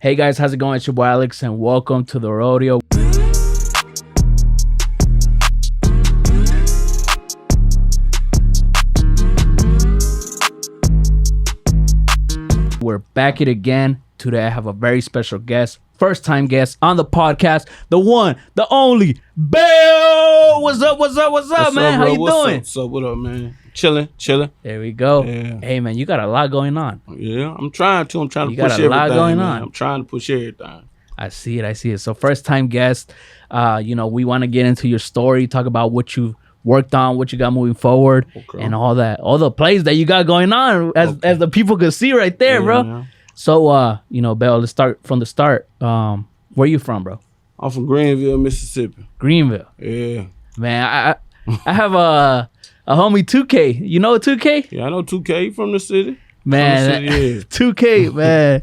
Hey guys, how's it going? It's your boy Alex and welcome to the Rodeo. We're back it again. Today I have a very special guest, first time guest on the podcast, the one, the only, B.A.I.L. What's up, man? How you doing? What up, man? Chilling. There we go. Yeah. Hey man, you got a lot going on. Yeah, I'm trying to push everything. You got a lot going man. on. I'm trying to push everything. I see it. So first time guest, we want to get into your story, talk about what you worked on, what you got moving forward, and all that, all the plays that you got going on, as the people could see right there, bro. Man. So, B.A.I.L, let's start from the start. Where you from, bro? I'm from Greenville, Mississippi. Greenville. Yeah. Man, I have a homie 2K. You know 2K? Yeah, I know 2K. He from the city. Man, 2K, man.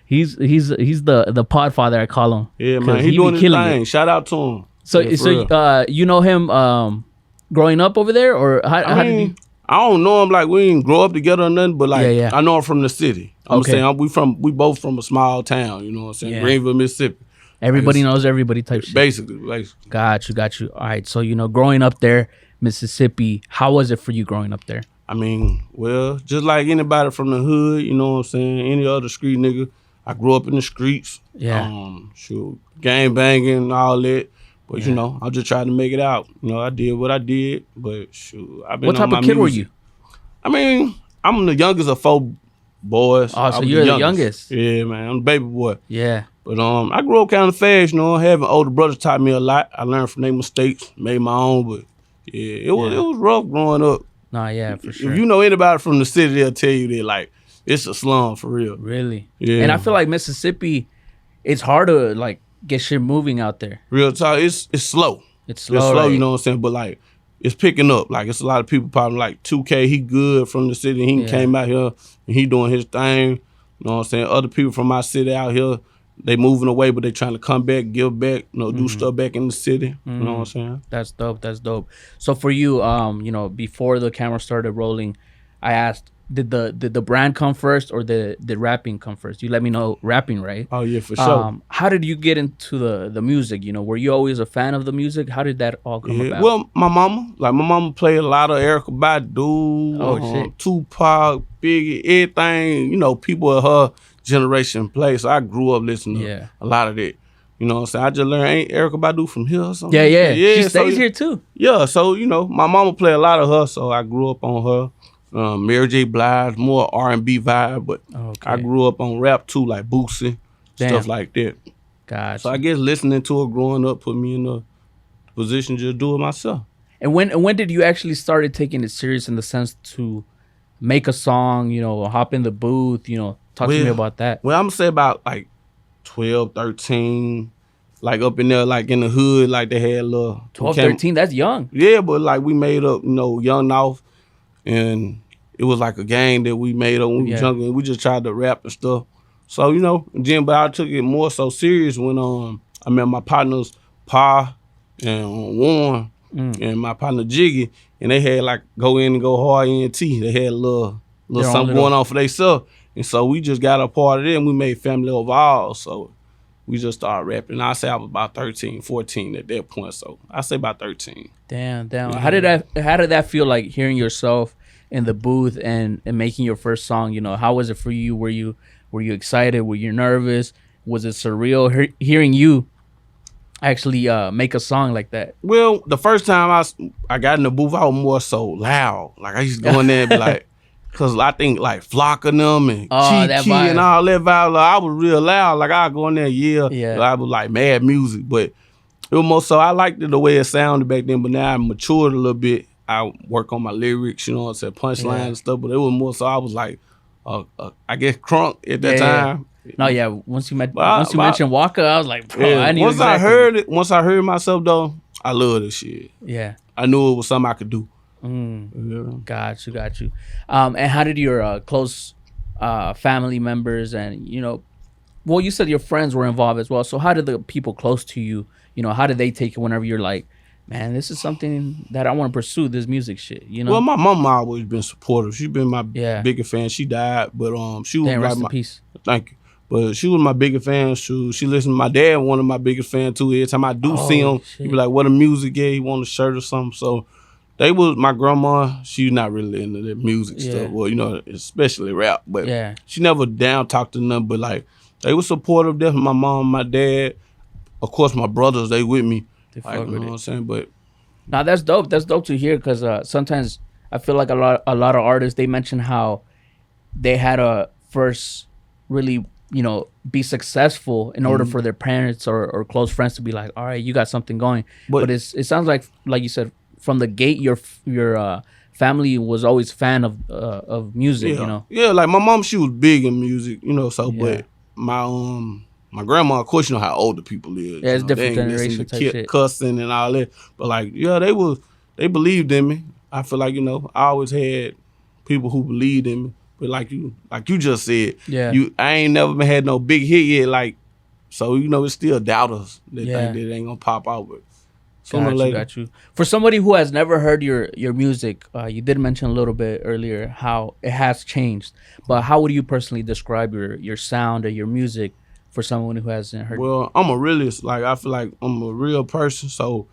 He's the podfather, I call him. Yeah, man. He doing his thing. Shout out to him. So you know him growing up over there, or how did you? I don't know him, like we didn't grow up together or nothing, but like I know him from the city. I'm saying we both from a small town, you know what I'm saying? Greenville, Mississippi. Everybody knows everybody type shit. Basically. Got you. All right, so growing up there, Mississippi, how was it for you growing up there? I mean, well, just like anybody from the hood, you know what I'm saying? Any other street nigga. I grew up in the streets. Yeah. Gang banging, all that. But I just tried to make it out. I did what I did, but I've been. What type of kid were you? I mean, I'm the youngest of 4 boys. Oh, so you're the youngest? Yeah, man, I'm the baby boy. Yeah. But I grew up kind of fast, having older brothers taught me a lot. I learned from their mistakes, made my own, but it was rough growing up. Nah, yeah, for sure. If you know anybody from the city, they'll tell you that like it's a slum for real. Really? Yeah. And I feel like Mississippi, it's hard to like get shit moving out there. Real talk, it's slow. It's slow, right? You know what I'm saying? But like it's picking up. Like it's a lot of people probably like 2K, he good from the city. He came out here and he doing his thing. You know what I'm saying? Other people from my city out here, they moving away, but they trying to come back, give back, do stuff back in the city. You know what I'm saying? That's dope. So for you, before the camera started rolling, I asked, did the brand come first or the rapping come first? You let me know rapping, right? Oh yeah, for sure. How did you get into the music? Were you always a fan of the music? How did that all come about? Well, my mama played a lot of Erykah Badu, Tupac, Biggie, everything, people of her generation play. So I grew up listening to a lot of that. You know what I'm saying? I just learned, ain't Erykah Badu from here or something? Yeah. She stays here too. Yeah, so, my mama played a lot of her, so I grew up on her. Mary J. Blige, more R&B vibe, but I grew up on rap too, like Boosie, stuff like that. Gotcha. So I guess listening to her growing up put me in a position to do it myself. And when did you actually started taking it serious in the sense to make a song, hop in the booth, talk to me about that? Well, I'm going to say about like 12, 13, like up in there, like in the hood, like they had a little... 12, 13, that's young. Yeah, but like we made up, Young North. And it was like a gang that we made up when we were younger, and we just tried to rap and stuff. So, but I took it more so serious when I met my partners, Pa and Warren, and my partner Jiggy, and they had like Go In and Go Hard ENT. They had a little something going on for themselves. And so we just got a part of it, and we made Family Over All. So we just started rapping. I say I was about 13, 14 at that point. So I say about 13. Damn. Yeah. How did that feel, like hearing yourself in the booth and making your first song? How was it for you? Were you excited? Were you nervous? Was it surreal hearing you actually make a song like that? Well, the first time I got in the booth, I was more so loud. Like I used to go in there and be like, cause I think like Flock of them and Chi and all that vibe. Like, I was real loud. Like I go in there, I was like mad music, but it was more so I liked it the way it sounded back then. But now I matured a little bit. I work on my lyrics, what I'm saying, punchline and stuff. But it was more so I was like, I guess crunk at that time. No, yeah. Once you mentioned Walker, I was like, bro, I knew once I heard myself though, I love this shit. Yeah, I knew it was something I could do. Got you. And how did your close family members and you said your friends were involved as well. So how did the people close to you, how did they take it whenever you're like, man, this is something that I want to pursue, this music shit, Well, my mom always been supportive. She's been my biggest fan. She died, but she was rest in peace. Thank you. But she was my biggest fan. She listened to my dad, one of my biggest fans too. Every time I do see him, he be like, what a music is, he want a shirt or something. So they was my grandma, she's not really into the music stuff. Well, you know, especially rap. But she never down talked to nothing, but like they was supportive, definitely my mom, my dad. Of course my brothers, they with me. They like, you know what I'm saying? But now that's dope. That's dope to hear because sometimes I feel like a lot of artists, they mention how they had a first really, you know, be successful in order for their parents or close friends to be like, all right, you got something going. But it sounds like you said, from the gate, your family was always fan of music, you know? Yeah, like my mom, she was big in music, you know, so, but my grandma, of course, you know how older people is. Yeah, it's you know, different generation type shit. Cussing and all that. But like, yeah, they believed in me. I feel like, you know, I always had people who believed in me. But like you just said, I ain't never had no big hit yet, like, so, you know, it's still doubters that think that it ain't gonna pop out, but sooner or later. Got you. For somebody who has never heard your music, you did mention a little bit earlier how it has changed, but how would you personally describe your sound or your music for someone who hasn't heard? Well, I'm a realist. Like, I feel like I'm a real person, so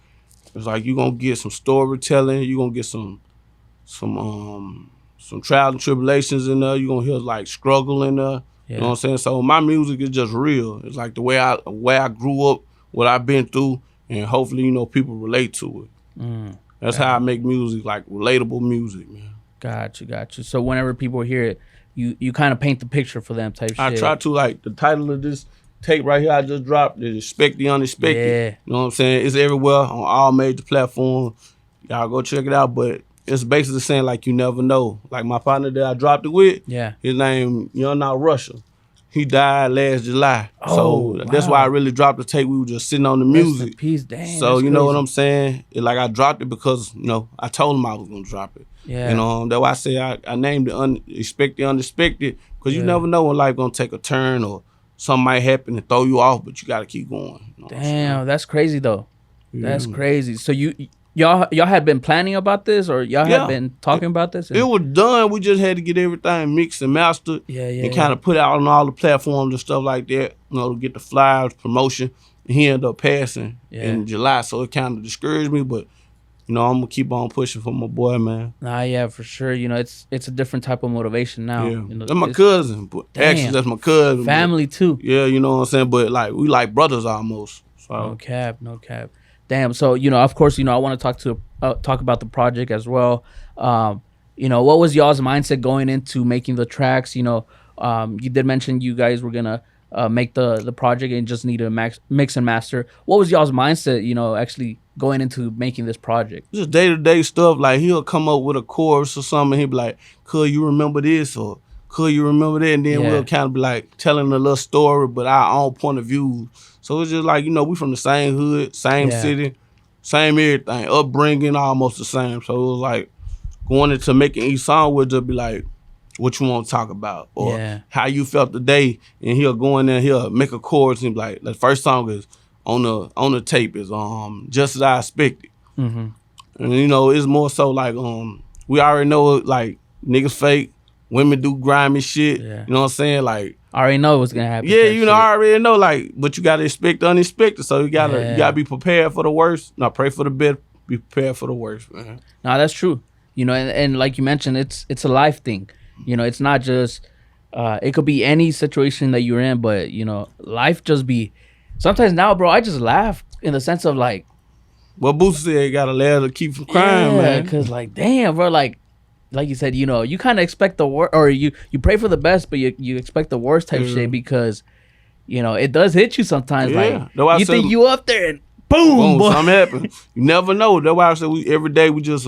it's like you're gonna get some storytelling, you're gonna get some trials and tribulations in there, you're gonna hear like struggle in there. You know what I'm saying? So my music is just real. It's like the way I grew up, what I've been through, and hopefully, you know, people relate to it. That's how I make music, like relatable music, man. Got you. So whenever people hear it, you kind of paint the picture for them type shit. I try to, like, the title of this tape right here I just dropped is Expect the Unexpected. Yeah. You know what I'm saying? It's everywhere on all major platforms. Y'all go check it out, but it's basically saying, like, you never know. Like my partner that I dropped it with, his name, Young Out Russia. He died last July. So that's why I really dropped the tape. We were just sitting on the music. Rest in peace, damn. So you know what I'm saying? Like, I dropped it because, you know, I told him I was gonna drop it. Yeah. You know, that's why I say I named it Expect the Unexpected, because you never know when life gonna take a turn or something might happen and throw you off, but you gotta keep going. You know damn, that's crazy though. That's crazy. So y'all had been planning about this, or y'all had been talking about this? It was done. We just had to get everything mixed and mastered, and kind of put out on all the platforms and stuff like that. You know, to get the flyers, promotion. And he ended up passing in July, so it kind of discouraged me. But you know, I'm gonna keep on pushing for my boy, man. Nah, yeah, for sure. You know, it's a different type of motivation now. Yeah, you know, that's my cousin. But actually, that's my cousin. Family too. Yeah, you know what I'm saying. But like, we like brothers almost. So. No cap. Damn. So, you know, of course, you know, I want to talk about the project as well. You know, what was y'all's mindset going into making the tracks? You know, you did mention you guys were gonna make the project and just need to mix and master. What was y'all's mindset? You know, actually going into making this project. Just day-to-day stuff. Like, he'll come up with a chorus or something. He'll be like, "Could you remember this?" or "Could you remember that?" And then we'll kind of be like telling a little story, but our own point of view. So it's just like, you know, we from the same hood, same city, same everything, upbringing, almost the same. So it was like going into making each song would just be like, what you want to talk about, or how you felt today. And he'll go in there, he'll make a chorus and be like, the first song is on the tape is Just As I Expected. And you know, it's more so like we already know, like, niggas fake, women do grimy shit. You know what I'm saying? Like, I already know what's gonna happen. Yeah, you know, I already know, like, but you gotta expect the unexpected. So you gotta be prepared for the worst. No, pray for the best, be prepared for the worst, man. No, that's true. You know, and like you mentioned, it's a life thing. You know, it's not just it could be any situation that you're in, but you know, life just be sometimes now, bro, I just laugh in the sense of like what Boosie said, you gotta let her keep from crying, man. Because like, damn, bro, like you said, you know, you kind of expect the worst, or you pray for the best, but you expect the worst type shit, because, you know, it does hit you sometimes. Like, you think you up there and boom, boy. Something happens. You never know. That's why I said every day we just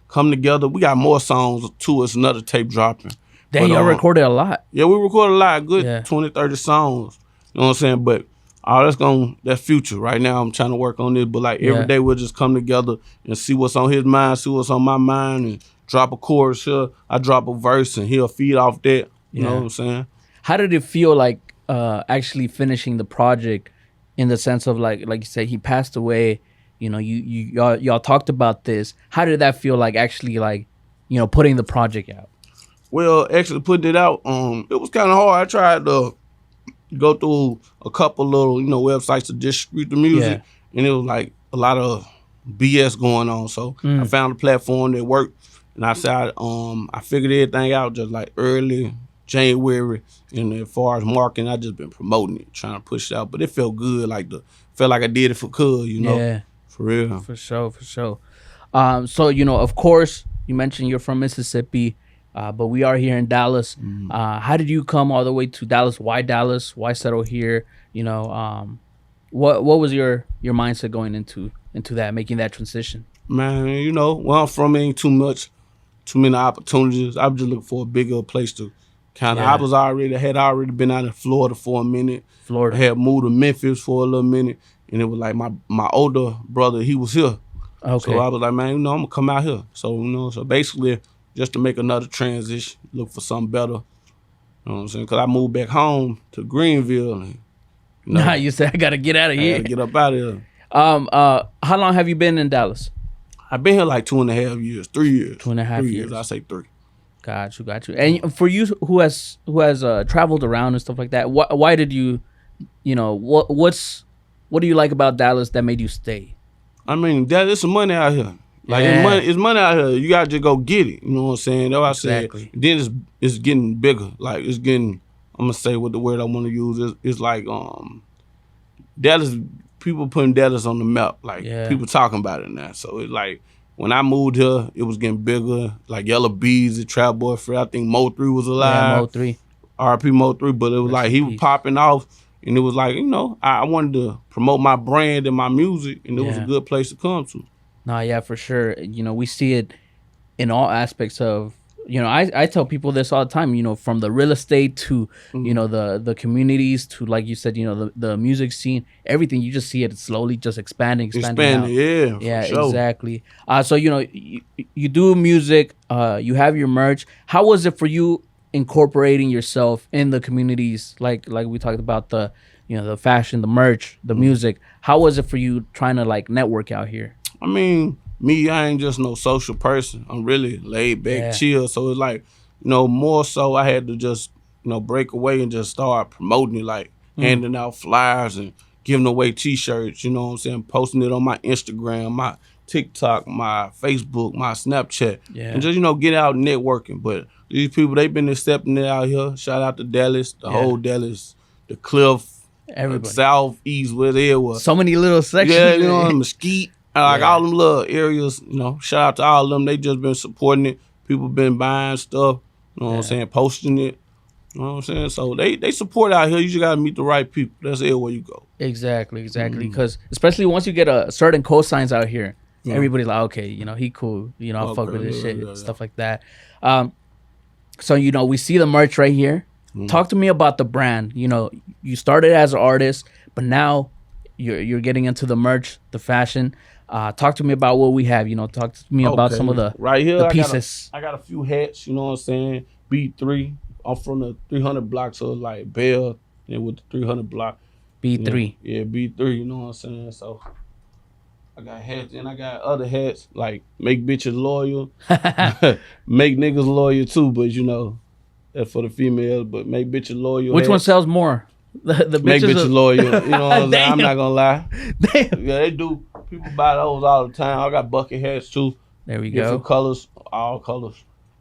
come together. We got more songs to us, another tape dropping. Damn, y'all recorded a lot. Yeah, we recorded a lot, good 20, 30 songs. You know what I'm saying? But that's future. Right now I'm trying to work on this, but like every day we'll just come together and see what's on his mind, see what's on my mind, and drop a chorus here, I drop a verse, and he'll feed off that. You know what I'm saying? How did it feel like actually finishing the project, in the sense of like you said, he passed away, you know, y'all talked about this. How did that feel like actually, like, you know, putting the project out? Well, actually putting it out, it was kind of hard. I tried to go through a couple little, websites to distribute the music, and it was like a lot of BS going on. So I found a platform that worked, and I said, I figured everything out just like early January. And as far as marketing, I just been promoting it, trying to push it out. But it felt good, felt like I did it for cuz, Yeah. for real. For sure. So, of course, you mentioned you're from Mississippi, but we are here in Dallas. How did you come all the way to Dallas? Why Dallas? Why settle here? What was your mindset going into that, making that transition? Man, where I'm from ain't too many opportunities. I'm just looking for a bigger place to kind of. I had already been out in Florida for a minute. I had moved to Memphis for a little minute, and it was like my older brother, he was here. Okay. So I was like, man, I'm gonna come out here. So so basically just to make another transition, look for something better. You know what I'm saying? Cause I moved back home to Greenville. And, Nah, you said I gotta get out of here. I gotta get up out of here. How long have you been in Dallas? I've been here like 2.5 years, 3 years. 2.5 years. I say 3. Got you. And for you, who has traveled around and stuff like that, why did you, what do you like about Dallas that made you stay? I mean, there's some money out here. It's money out here. You gotta just go get it. You know what I'm saying? That's what Exactly. I said. Then it's getting bigger. Like it's getting. I'm gonna say what the word I want to use. It's like Dallas. People putting Dallas on the map. Like people talking about it now. So it's like when I moved here, it was getting bigger. Like Yellow Bees, the Trap Boy Fred. I think Mo 3 was alive. Yeah, Mo 3. R.I.P. Mo 3. But it was like he was popping off. And it was like, I wanted to promote my brand and my music, and it was a good place to come to. No, yeah, for sure. We see it in all aspects of, I tell people this all the time, from the real estate to, the communities to, like you said, the music scene, everything. You just see it slowly just expanding out. Yeah, sure. Exactly. So, you do music, you have your merch. How was it for you incorporating yourself in the communities, like we talked about the the fashion, the merch, the music? How was it for you trying to network out here? I mean, I ain't just no social person. I'm really laid back, chill. So it's like, more so I had to just break away and just start promoting it, handing out flyers and giving away t-shirts, you know what I'm saying, posting it on my Instagram, my TikTok, my Facebook, my Snapchat, and just get out networking. But these people, they've been accepting it out here. Shout out to Dallas, the whole Dallas, the Cliff, everybody, Southeast, where they was. So many little sections. Yeah, Mesquite, all them little areas. Shout out to all of them. They just been supporting it. People been buying stuff. You know what I'm saying, posting it. You know what I'm saying? So they support out here. You just gotta meet the right people. That's everywhere you go. Exactly. Because especially once you get a certain cosigns out here, everybody's like, okay, he cool. I'll fuck with this shit, stuff like that. So, we see the merch right here. Talk to me about the brand. You started as an artist, but now you're getting into the merch, the fashion. Talk to me about what we have. Talk to me about some of the right here, the pieces. I got a few hats, you know what I'm saying? B3. I'm from the 300 block, so it's like B.A.I.L and with the 300 block. B3. Yeah, B3, you know what I'm saying? So I got hats, and I got other hats like make bitches loyal, make niggas loyal too. But that's for the females. But make bitches loyal. Which one sells more? The make bitches loyal. You know what I'm saying? I'm not gonna lie. Damn. Yeah, they do. People buy those all the time. I got bucket hats too. There we Different colors, all colors.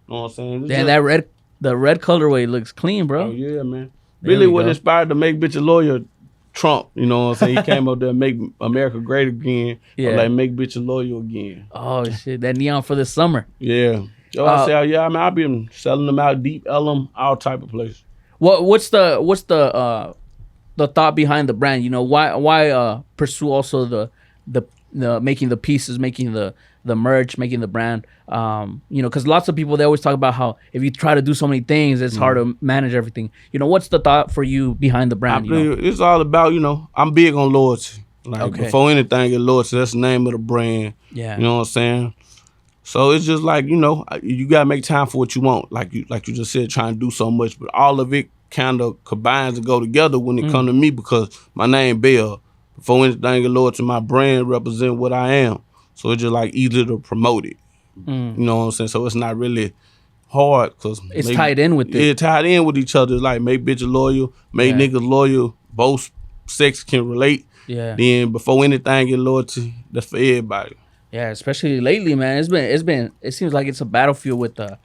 You know what I'm saying? Damn, the red colorway looks clean, bro. Oh yeah, man. Really, what inspired to make bitches loyal? Trump, you know what I'm saying? He came up there and make America great again. Yeah. Like make bitches loyal again. Oh shit, that neon for the summer. Yeah. I say, I've been selling them out deep, Ellum, all type of places. What's the thought behind the brand? Why pursue also the making the pieces, making the merch, making the brand? Because lots of people, they always talk about how if you try to do so many things, it's hard to manage everything. What's the thought for you behind the brand? It's all about, I'm big on loyalty. Before anything, it's loyalty. That's the name of the brand. Yeah. You know what I'm saying? So it's just like, you gotta make time for what you want. Like you just said, trying to do so much, but all of it kind of combines and go together when it come to me, because my name B.A.I.L. Before anything, it's loyalty, my brand represent what I am. So it's just like easy to promote it. You know what I'm saying? So it's not really hard because it's tied in with it. Yeah, tied in with each other. Like make bitches loyal, make niggas loyal. Both sex can relate. Yeah. Then before anything get loyalty, that's for everybody. Yeah, especially lately, man. It seems like it's a battlefield with the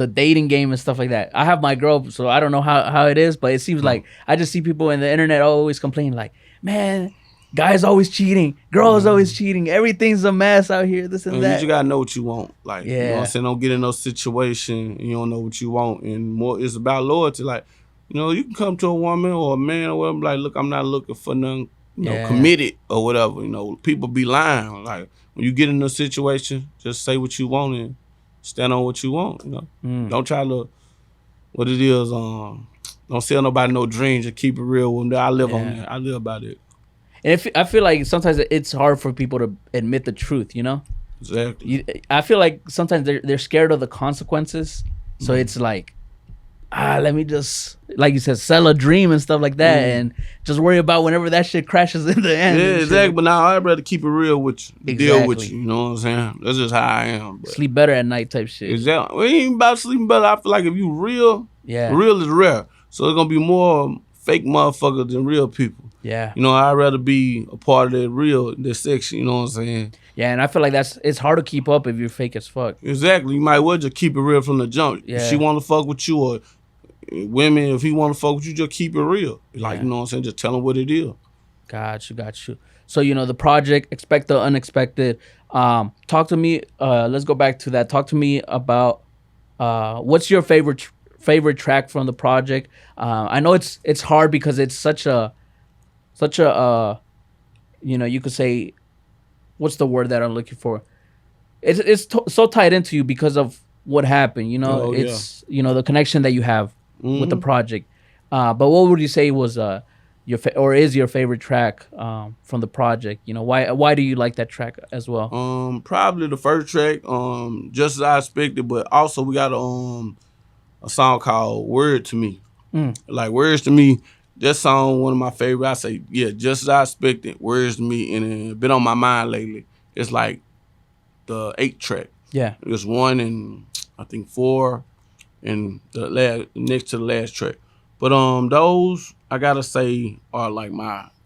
dating game and stuff like that. I have my girl, so I don't know how it is, but it seems like I just see people in the internet always complaining like, man, guys always cheating, girls always cheating, everything's a mess out here, this and that. You just gotta know what you want. Like, you know what I'm saying? Don't get in no situation you don't know what you want. And more, it's about loyalty. Like, you know, you can come to a woman or a man or whatever, like, look, I'm not looking for nothing, you know, committed or whatever. You know, people be lying. Like, when you get in a situation, just say what you want and stand on what you want, you know. Don't try to, what it is, don't sell nobody no dreams, just keep it real with them. I live on that. I live by it. And I feel like sometimes it's hard for people to admit the truth, you know? Exactly. I feel like sometimes they're scared of the consequences. So it's like, let me just, like you said, sell a dream and stuff like that and just worry about whenever that shit crashes in the end. Yeah, exactly. But now I'd rather keep it real with you, deal with you, you know what I'm saying? That's just how I am. But. Sleep better at night type shit. Exactly. We ain't about sleeping better. I feel like if you real, real is rare. So it's going to be more fake motherfuckers than real people. Yeah. You know, I'd rather be a part of that real, that section, you know what I'm saying? Yeah, and I feel like it's hard to keep up if you're fake as fuck. Exactly. You might well just keep it real from the jump. Yeah. If she want to fuck with you or women, if he want to fuck with you, just keep it real. Like, you know what I'm saying? Just tell him what it is. Got you. So, you know, the project, Expect the Unexpected. Talk to me, let's go back to that. Talk to me about what's your favorite track from the project? I know it's hard because it's such a you know, you could say, what's the word that I'm looking for? It's so tied into you because of what happened, you know. It's you know, the connection that you have with the project. But what would you say was is your favorite track from the project? You know, why do you like that track as well? Probably the first track, Just As I Expected, but also we got a song called Word to Me. Like Words to Me, that song one of my favorite. I say, Just As I Expected, Words to Me, and it's been on my mind lately. It's like the 8th track. Yeah. It's 1 and I think 4 and the next to the last track. But those I gotta say are like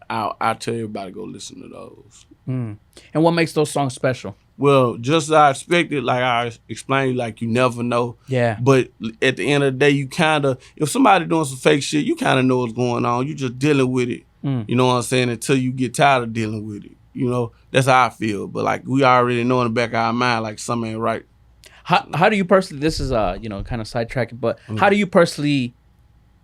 I tell everybody to go listen to those. And what makes those songs special? Well, Just As I Expected, like I explained, like you never know. Yeah. But at the end of the day, you kinda, if somebody doing some fake shit, you kinda know what's going on. You just dealing with it. You know what I'm saying? Until you get tired of dealing with it. You know, that's how I feel. But like we already know in the back of our mind, like something ain't right. How do you personally? This is you know, kind of sidetracking, but how do you personally?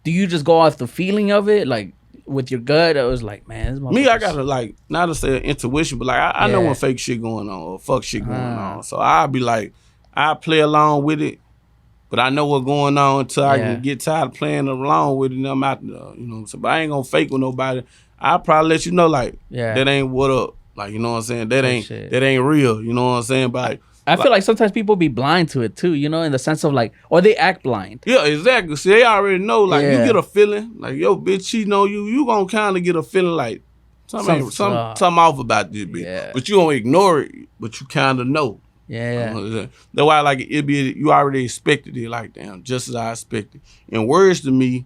Do you just go off the feeling of it, like with your gut? It was like, man, this me, I gotta like not to say intuition, but like I know when fake shit going on or fuck shit going on. So I'll be like, I play along with it, but I know what's going on until I can get tired of playing along with it. And I'm out there, you know. So, but I ain't gonna fake with nobody. I'll probably let you know, like that ain't what up. Like, you know what I'm saying? That ain't real. You know what I'm saying? But like, I feel like sometimes people be blind to it too, you know, in the sense of like, or they act blind. Yeah, exactly. See, they already know, like, you get a feeling, like, yo, bitch cheating on you, you gonna kind of get a feeling like, something off about this bitch. Yeah. But you don't ignore it, but you kind of know. Yeah. That's why, like, you already expected it, like, damn, just as I expected. And Words to Me,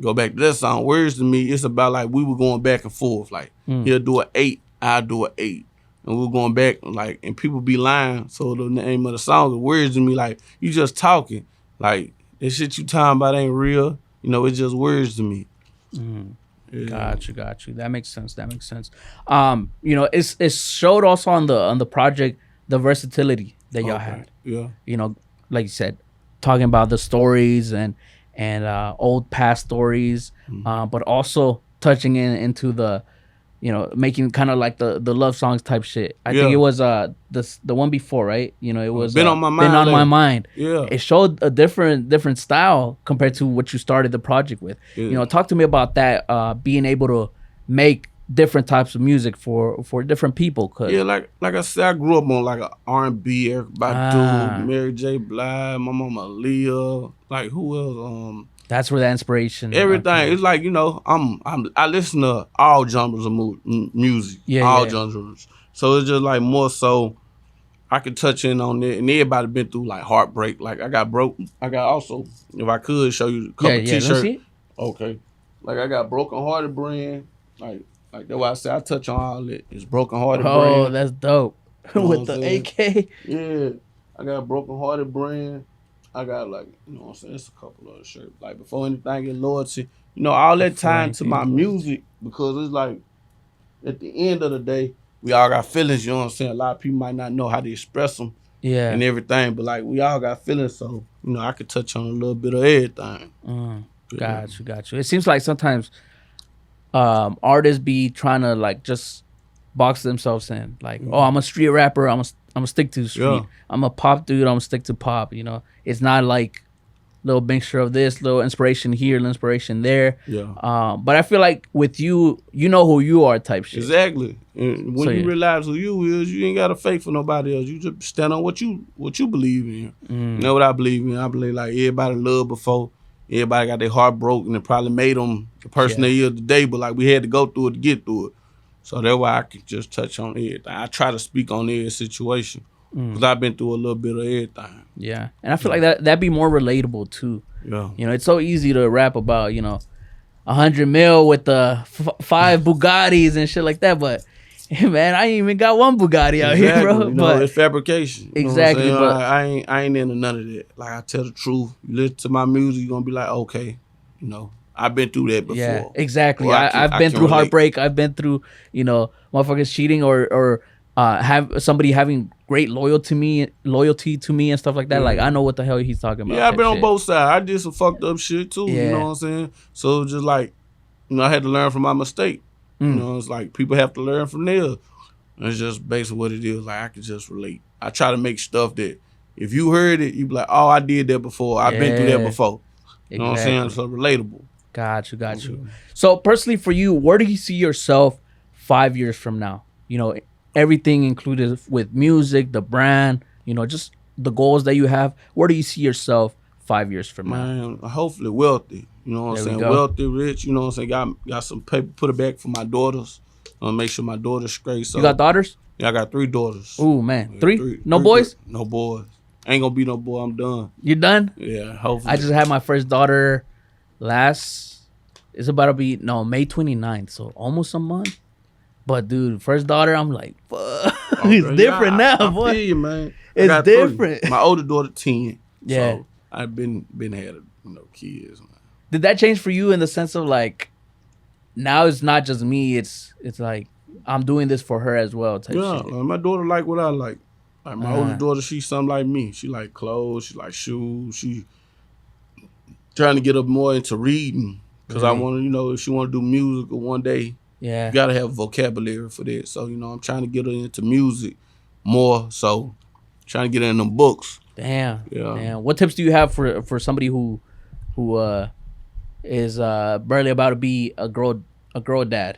go back to that song, Words to Me, it's about, like, we were going back and forth. Like, he'll do an 8, I'll do an 8. And we're going back, like, and people be lying. So the name of the song is Words to Me, like, you just talking. Like, that shit you talking about ain't real. You know, it's just words to me. Yeah. Got you. That makes sense. You know, it's showed also on the project, the versatility that y'all had. Yeah. You know, like you said, talking about the stories and old past stories, but also touching into the, you know, making kind of like the love songs type shit. I think it was the one before, right? You know, it was Been on My Mind. Been on My Mind. Yeah. It showed a different style compared to what you started the project with. Yeah. You know, talk to me about that, being able to make different types of music for different people. Yeah, like I said, I grew up on like a R&B, Eric Badu, Mary J. Blige, my mama Leah, like who else? That's where the inspiration. Everything. It's like, you know, I listen to all genres of music. All genres. So it's just like more so I could touch in on that, and everybody been through like heartbreak. Like I got broke. I got also, if I could show you a couple t-shirts. Okay. Like I got Broken Hearted brand. Like that's why I say I touch on all that. It's Broken Hearted brand. Oh, that's dope. You know with the AK. Yeah. I got Broken Hearted brand. I got like, you know what I'm saying? It's a couple other shirts. Like before anything in loyalty. You know, all that time to my music, because it's like at the end of the day, we all got feelings, you know what I'm saying? A lot of people might not know how to express them and everything, but like we all got feelings, so you know I could touch on a little bit of everything. Got you. It seems like sometimes artists be trying to like just box themselves in. Like, oh, I'm a street rapper, I'm gonna stick to the street. Yeah. I'm a pop dude, I'm gonna stick to pop, you know. It's not like little mixture of this, little inspiration here, little inspiration there. Yeah. But I feel like with you, you know who you are type shit. Exactly. And when you realize who you is, you ain't got to fake for nobody else. You just stand on what you believe in. You know what I believe in? I believe like everybody loved before. Everybody got their heart broken and probably made them the person they is today, but like we had to go through it to get through it. So that's why I can just touch on everything. I try to speak on every situation. Because I've been through a little bit of everything. Yeah. And I feel like that'd be more relatable too. Yeah. You know, it's so easy to rap about, you know, 100 mil with the 5 Bugattis and shit like that. But, man, I ain't even got one Bugatti out here, bro. You know, it's fabrication. Exactly. You know but I ain't into none of that. Like, I tell the truth. You listen to my music, you're going to be like, okay, you know, I've been through that before. Yeah, exactly. I've been through heartbreak. I've been through, you know, motherfuckers cheating or have somebody having great loyalty to me and stuff like that. Like I know what the hell he's talking about. Yeah, I've been on both sides. I did some fucked up shit too. You know what I'm saying? So just like, you know, I had to learn from my mistake. You know, it's like people have to learn from theirs. It's just basically what it is. Like I can just relate. I try to make stuff that if you heard it, you be like, oh, I did that before. I've been through that before. You know what I'm saying? So relatable. Got you. So personally for you, where do you see yourself 5 years from now? You know, everything included with music, the brand, you know, just the goals that you have. Where do you see yourself 5 years from now? Man, hopefully wealthy. You know what I'm saying? Wealthy, rich. You know what I'm saying? Got some paper, put it back for my daughters. Make sure my daughter's straight. So, you got daughters? Yeah, I got 3 daughters. Ooh, man. Three? No boys? No boys. Ain't gonna be no boy. I'm done. You done? Yeah, hopefully. I just had my first daughter it's about to be, May 29th. So almost a month. But dude, first daughter, I'm like, fuck. It's different now, boy. I feel you, man. It's different. 3. My older daughter 10. Yeah. So I've been had kids, man. Did that change for you in the sense of like now it's not just me, it's like I'm doing this for her as well type shit. My daughter like what I like. Like my older daughter, she's something like me. She like clothes, she like shoes, she trying to get up more into reading. Because I want to, you know, if she want to do music one day, you got to have vocabulary for that. So, you know, I'm trying to get her into music more. So, trying to get her in them books. Damn. What tips do you have for somebody who is barely about to be a girl dad?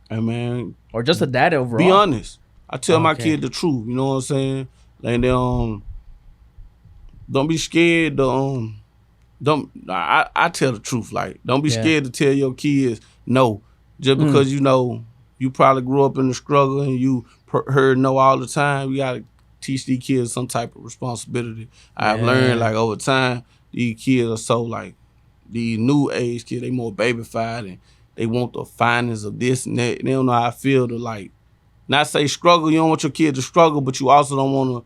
Hey, man. Or just a dad overall? Be honest. I tell my kid the truth. You know what I'm saying? Like, don't be scared to, I tell the truth. Like, don't be scared to tell your kids no. Just because you know you probably grew up in the struggle and you heard no all the time, you gotta teach these kids some type of responsibility. I've learned like over time, these kids are so like these new age kids, they more babyfied and they want the finest of this and that. And they don't know how I feel to like not say struggle. You don't want your kids to struggle, but you also don't want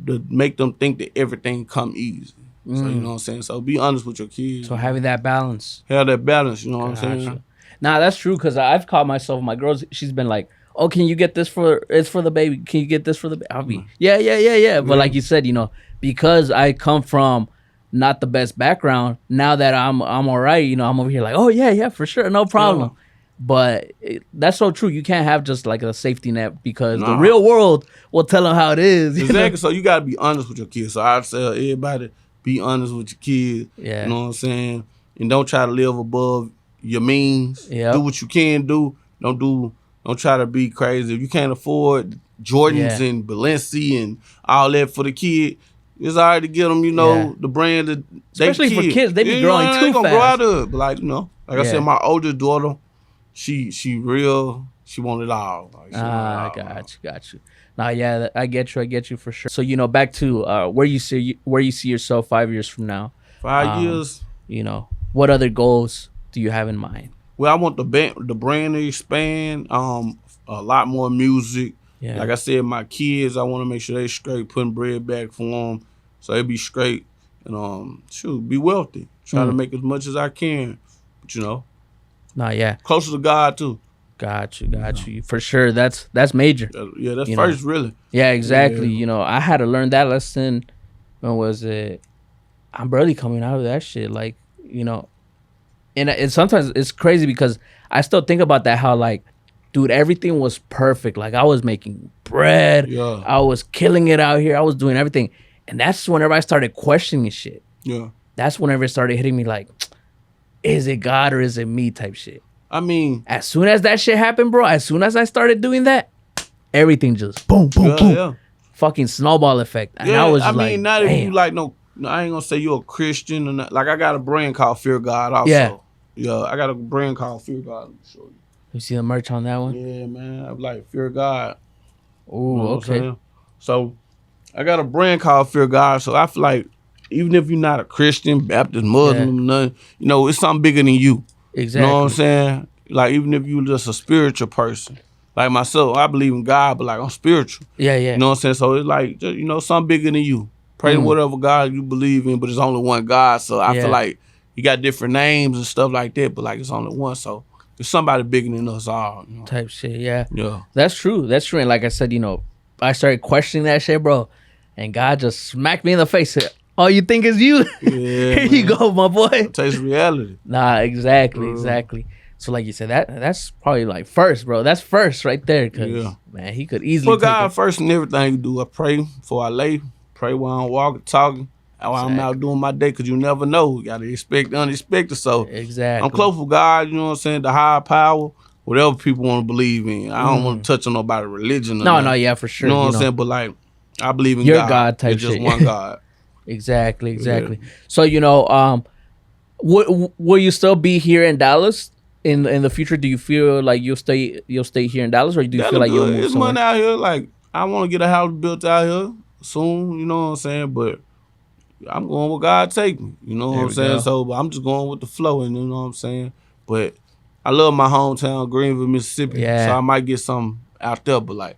to make them think that everything come easy. So you know what I'm saying? So be honest with your kids. So having that balance. Have that balance, you know what I'm saying? Nah, that's true, because I've caught myself, my girls, she's been like, oh, can you get this it's for the baby? Can you get this for the baby? I'll be, yeah. But like you said, you know, because I come from not the best background, now that I'm all right, you know, I'm over here like, oh, yeah, for sure, no problem. Yeah. But that's so true. You can't have just like a safety net because the real world will tell them how it is. Exactly. So you got to be honest with your kids. So I tell everybody, be honest with your kids. Yeah. You know what I'm saying? And don't try to live above your means. Yep. Do what you can do. Don't try to be crazy. If you can't afford Jordans and Balenciaga and all that for the kid, it's all right to get them, you know, the brand that especially for kids, they be growing too fast. They gonna grow out of it. But like, you know, like I said, my oldest daughter, she real. She want it all. Like, got you. Nah, yeah, I get you for sure. So back to where you see yourself 5 years from now. 5 years. What other goals do you have in mind? Well, I want the brand to expand. A lot more music. Yeah. Like I said, my kids, I want to make sure they straight, putting bread back for them, so they be straight and be wealthy. Try to make as much as I can, but Nah, yeah. Closer to God too. Got you. For sure, that's major. Yeah, that's first, really. Yeah, exactly. Yeah. I had to learn that lesson. When was it? I'm barely coming out of that shit. Like, and sometimes it's crazy because I still think about that. How like, dude, everything was perfect. Like I was making bread. Yeah. I was killing it out here. I was doing everything, and that's whenever I started questioning shit. Yeah. That's whenever it started hitting me like, is it God or is it me type shit. I mean, as soon as that shit happened, bro, as soon as I started doing that, everything just boom, boom, boom. Yeah. Fucking snowball effect. And I was just mean, not if you like, no, I ain't gonna say you're a Christian or not. Like, I got a brand called Fear God also. Yeah, I got a brand called Fear God. Let me show you. You see the merch on that one? Yeah, man. I'm like, Fear God. Oh, okay. So, I got a brand called Fear God. So, I feel like, even if you're not a Christian, Baptist, Muslim, nothing, it's something bigger than you. Exactly. You know what I'm saying? Like, even if you're just a spiritual person. Like myself, I believe in God, but like I'm spiritual. Yeah. You know what I'm saying? So it's like, something bigger than you. Pray to whatever God you believe in, but it's only one God. So I feel like you got different names and stuff like that, but like it's only one. So it's somebody bigger than us all. Type shit, yeah. Yeah. That's true. And like I said, I started questioning that shit, bro. And God just smacked me in the face. Oh, you think it's you? Yeah, Here you go, my boy. Taste reality. Nah, exactly. So like you said, that's probably like first, bro. That's first right there. Cause man, he could easily put God first in everything you do. I pray before I lay. Pray while I'm walking, talking. While I'm out doing my day, because you never know. You got to expect the unexpected. So exactly. I'm close with God, you know what I'm saying? The higher power, whatever people want to believe in. I don't want to touch on nobody's religion. No, yeah, for sure. You know what I'm saying? But like, I believe in your God. type It's just shit. one God. Exactly. Yeah. So, will you still be here in Dallas in the future? Do you feel like you'll stay here in Dallas, or do you feel like you'll move it's somewhere? money out here. Like, I want to get a house built out here soon, you know what I'm saying? But I'm going where God take me, you know what I'm saying? So I'm just going with the flow, and you know what I'm saying? But I love my hometown, Greenville, Mississippi. Yeah. So I might get something out there, but like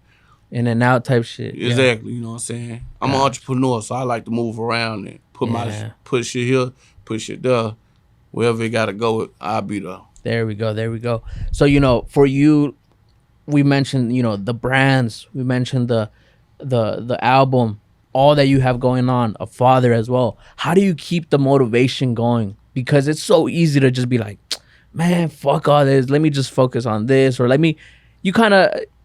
in and out type shit. Exactly, you know what I'm saying? I'm an entrepreneur, so I like to move around and put shit here, put shit there. Wherever it gotta go, I'll be there. There we go. So, for you, we mentioned, the brands, we mentioned the album, all that you have going on, a father as well. How do you keep the motivation going? Because it's so easy to just be like, man, fuck all this. Let me just focus on this, or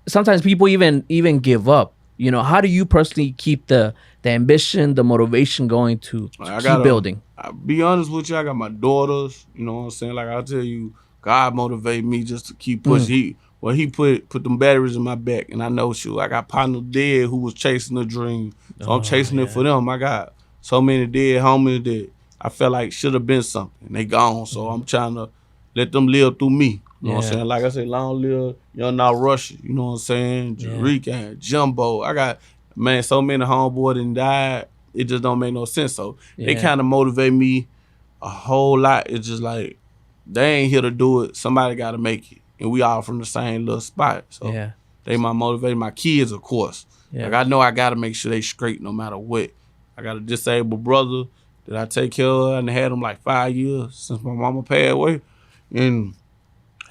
sometimes people even give up. How do you personally keep the ambition, the motivation going to keep building? I'll be honest with you, I got my daughters, you know what I'm saying? Like I tell you, God motivated me just to keep pushing. He put them batteries in my back, and I know I got partners dead who was chasing a dream. So I'm chasing it for them. I got so many dead homies that I felt like should have been something. And they gone. So I'm trying to let them live through me. You know what I'm saying? Like I said, long live Young Now Russia. You know what I'm saying? Jerica, Jumbo. I got, so many homeboys done died. It just don't make no sense. So they kind of motivate me a whole lot. It's just like, they ain't here to do it. Somebody got to make it. And we all from the same little spot. So they my motivator. My kids, of course. Like I know I got to make sure they straight no matter what. I got a disabled brother that I take care of, and I had him like 5 years since my mama passed away. And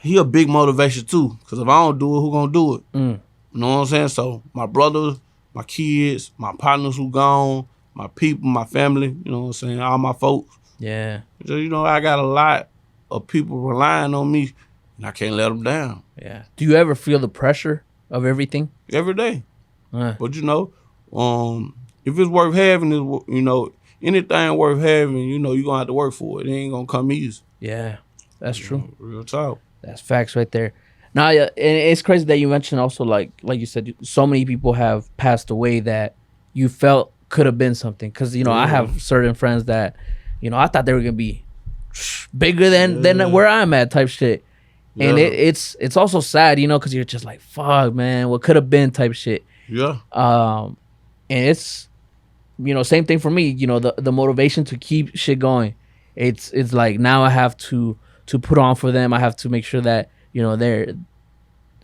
he a big motivation too, because if I don't do it, who gonna do it? You know what I'm saying? So my brothers, my kids, my partners who gone, my people, my family, you know what I'm saying? All my folks. Yeah. So, I got a lot of people relying on me, and I can't let them down. Yeah. Do you ever feel the pressure of everything? Every day. But if it's worth having, anything worth having, you're gonna have to work for it. It ain't gonna come easy. Yeah, that's true. Real talk. That's facts right there. Now, and it's crazy that you mentioned also, like you said, so many people have passed away that you felt could have been something. Because, I have certain friends that, I thought they were going to be bigger than where I'm at type shit. And it's also sad, you know, because you're just like, fuck, man, what could have been type shit. Yeah. And it's, you know, same thing for me. You know, the motivation to keep shit going. It's like now I have to put on for them. I have to make sure that, you know, they're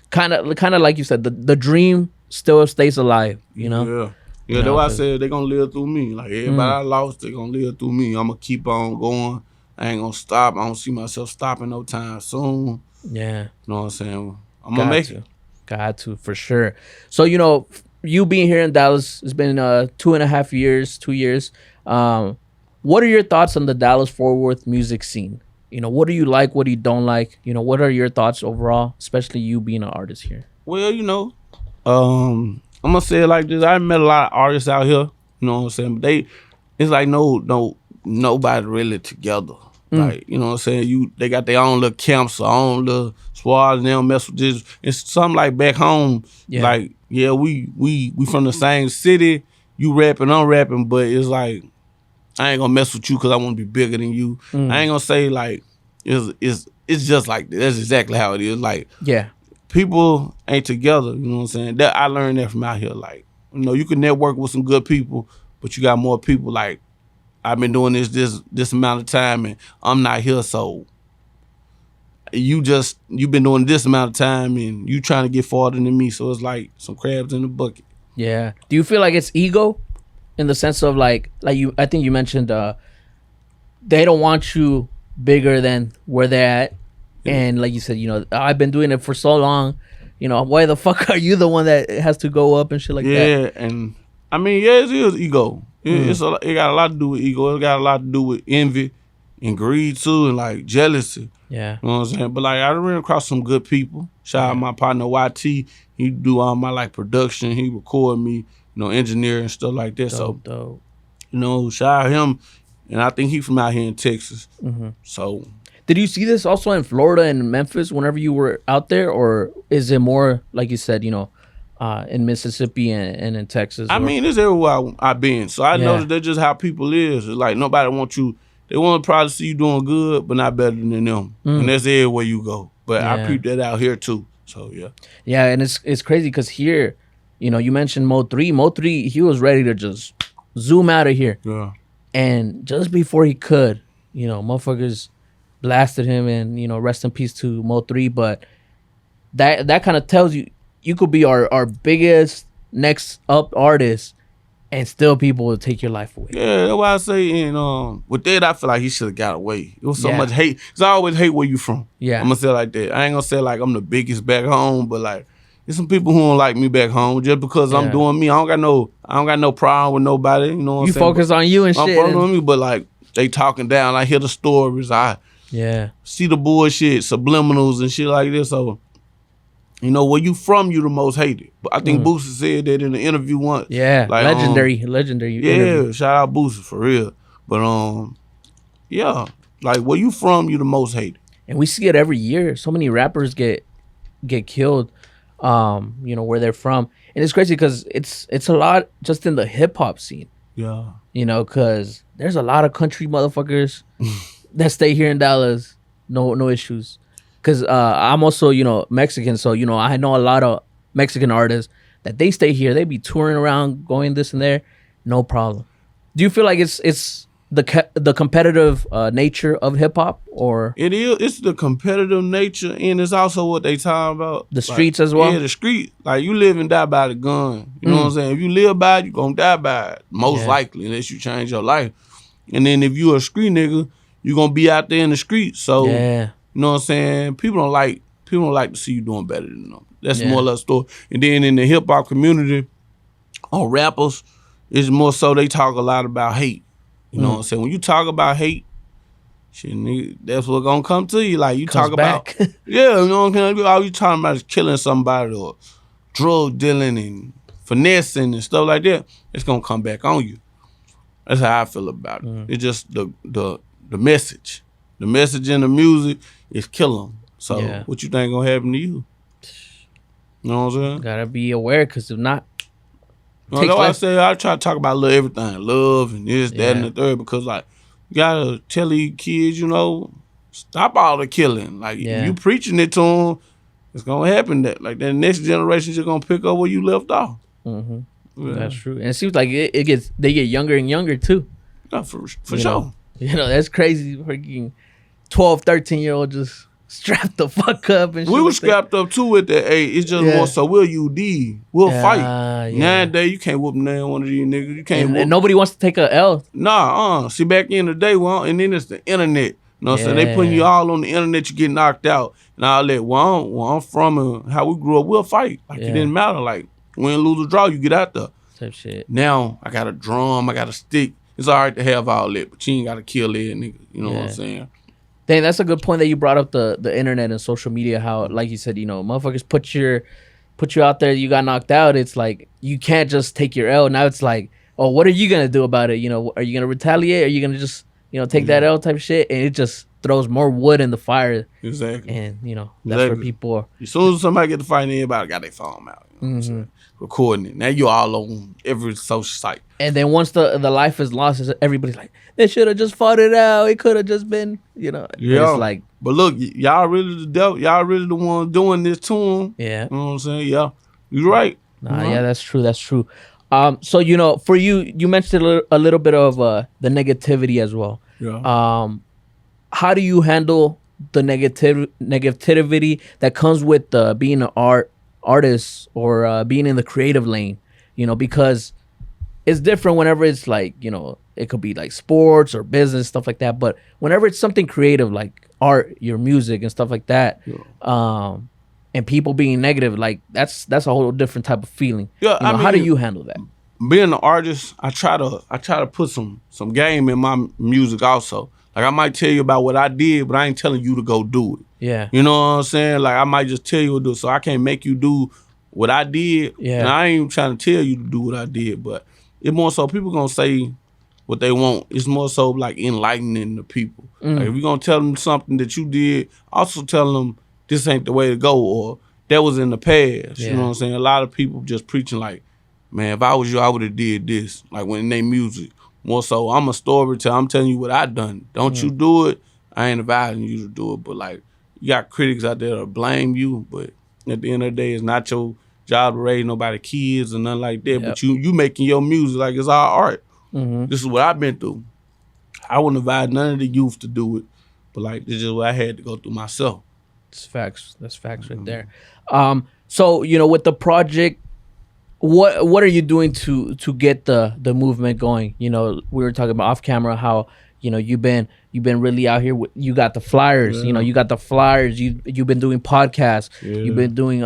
kind of like you said, the dream still stays alive. You know. Yeah. That's why I said they're gonna live through me. Like everybody I lost, they're gonna live through me. I'm gonna keep on going. I ain't gonna stop. I don't see myself stopping no time soon. Yeah. You know what I'm saying? I'm gonna make it. Got to, for sure. So, you know, you being here in Dallas, it's been 2.5 years, 2 years. What are your thoughts on the Dallas-Fort Worth music scene? You know, what do you like? What do you don't like? You know, what are your thoughts overall, especially you being an artist here? Well, you know, I'm gonna say it like this. I met a lot of artists out here. You know what I'm saying? But it's like nobody really together. Like, you know what I'm saying? They got their own little camps, their own little squads, and they don't mess with this. It's something like back home. Yeah. Like, yeah, we from the same city. You rapping, I'm rapping, but it's like I ain't gonna mess with you because I want to be bigger than you. I ain't gonna say like it's just like that. That's exactly how it is. Like, yeah, people ain't together. You know what I'm saying? That I learned that from out here. Like, you know, you can network with some good people, but you got more people like. I've been doing this amount of time and I'm not here, so you've been doing this amount of time and you trying to get farther than me, so it's like some crabs in the bucket. Yeah. Do you feel like it's ego in the sense of like you? I think you mentioned they don't want you bigger than where they're at, and like you said, you know, I've been doing it for so long. You know, why the fuck are you the one that has to go up and shit like that? Yeah, and I mean, yeah, it is ego. It got a lot to do with ego. It got a lot to do with envy and greed too, and like jealousy. Yeah, you know what I'm saying. But like I ran across some good people. Shout out my partner YT. He do all my like production. He record me, you know, engineer and stuff like that. Dope. You know, shout out him. And I think he from out here in Texas. So. Did you see this also in Florida and Memphis whenever you were out there, or is it more like you said, you know? In Mississippi and in Texas? I mean, it's everywhere I've been. So I know that that's just how people is. It's like nobody wants you. They want to probably see you doing good, but not better than them. And that's everywhere you go. But I peep that out here too. So, yeah. Yeah, and it's crazy because here, you know, you mentioned Mo 3. Mo 3, he was ready to just zoom out of here. Yeah. And just before he could, you know, motherfuckers blasted him and, you know, rest in peace to Mo 3. But that kind of tells you, you could be our biggest next up artist and still people will take your life away. Yeah, that's why I say, and with that, I feel like he should have got away. It was so much hate. Because I always hate where you from. Yeah. I'm going to say it like that. I ain't going to say like I'm the biggest back home, but like, there's some people who don't like me back home just because I'm doing me. I don't got no problem with nobody. You know what I'm saying? You focus on you and shit. I'm focusing on me, but like, they talking down. I hear the stories. I see the bullshit, subliminals and shit like this. So, you know, where you from, you the most hated. But I think Boosie said that in the interview once. Yeah, like, legendary interview. Shout out Boosie for real. But yeah, like where you from, you the most hated. And we see it every year. So many rappers get killed, you know, where they're from. And it's crazy because it's a lot just in the hip hop scene. Yeah. You know, because there's a lot of country motherfuckers that stay here in Dallas, no issues. Because I'm also, you know, Mexican. So, you know, I know a lot of Mexican artists that they stay here. They be touring around, going this and there. No problem. Do you feel like it's the competitive nature of hip hop, or it is? It's the competitive nature, and it's also what they talking about. The streets as well? Yeah, the street. Like, you live and die by the gun. You know what I'm saying? If you live by it, you gonna die by it. Most likely, unless you change your life. And then if you a street nigga, you gonna be out there in the street. So you know what I'm saying? People don't like to see you doing better than them. That's more or less story. And then in the hip hop community, on rappers, it's more so they talk a lot about hate. You know what I'm saying? When you talk about hate, shit, nigga, that's what's gonna come to you. Like, you talk about yeah, you know what I'm saying? All you talking about is killing somebody or drug dealing and finessing and stuff like that. It's gonna come back on you. That's how I feel about it. It's just the message. The message in the music is kill them. So what you think gonna happen to you? You know what I'm saying? Gotta be aware, because if not, that's why I say I try to talk about everything, love and this, that, and the third, because like you gotta tell these kids, you know, stop all the killing. Like you preaching it to them, it's gonna happen. That like the next generation just gonna pick up where you left off. Yeah. That's true, and it seems like they get younger and younger too. No, for sure. That's crazy. Freaking 12, 13-year-old just strapped the fuck up and shit. We were strapped up too at that age. It's just more so we'll UD. We'll fight. Nowadays you can't whoop none one of these niggas. You can't and nobody wants to take a L. Nah, see back in the day, and then it's the internet. You know what I'm saying? They putting you all on the internet, you get knocked out. And all that. Where I'm from and how we grew up, we'll fight. Like it didn't matter. Like win, lose, or draw, you get out there. Type shit. Now I got a drum, I got a stick. It's all right to have all that, but you ain't got to kill that nigga. You know what I'm saying? Dang, that's a good point that you brought up the internet and social media. How, like you said, motherfuckers put you out there. You got knocked out. It's like you can't just take your L. Now it's like, oh, what are you gonna do about it? Are you gonna retaliate? Are you gonna just take that L type shit? And it just throws more wood in the fire. Exactly. And that's where people are. As soon as somebody get to fight, everybody got their phone out. You know what I'm saying? Recording it. Now you all on every social site. And then once the life is lost, everybody's like, they should have just fought it out. It could have just been, Yeah. It's like, but look, y'all really the devil. Y'all really the one doing this to him. Yeah. You know what I'm saying? Yeah. You're right. Yeah, that's true. That's true. So for you mentioned a little bit of the negativity as well. Yeah. How do you handle the negativity that comes with being an artist or being in the creative lane? Because it's different whenever it's like, it could be like sports or business, stuff like that. But whenever it's something creative like art, your music and stuff like that, and people being negative, like that's a whole different type of feeling. Yeah, how do you handle that? Being an artist, I try to put some game in my music also. Like I might tell you about what I did, but I ain't telling you to go do it. Yeah. You know what I'm saying? Like I might just tell you to do it, so I can't make you do what I did. Yeah. And I ain't even trying to tell you to do what I did, but it's more so people gonna say what they want. It's more so like enlightening the people. Like if you're gonna tell them something that you did, also tell them this ain't the way to go or that was in the past. You know what I'm saying? A lot of people just preaching like, man, if I was you, I would have did this. Like when they music. More so, I'm a storyteller. I'm telling you what I done. Don't you do it. I ain't advising you to do it. But like, you got critics out there that blame you. But at the end of the day, it's not your job to raise nobody kids or nothing like that. Yep. But you making your music like it's our art. This is what I've been through. I wouldn't advise none of the youth to do it. But like, this is what I had to go through myself. It's facts. That's facts right there. So, with the project, what are you doing to get the movement going? We were talking about off camera how you've been really out here. You got the flyers. You got the flyers. You've been doing podcasts. You've been doing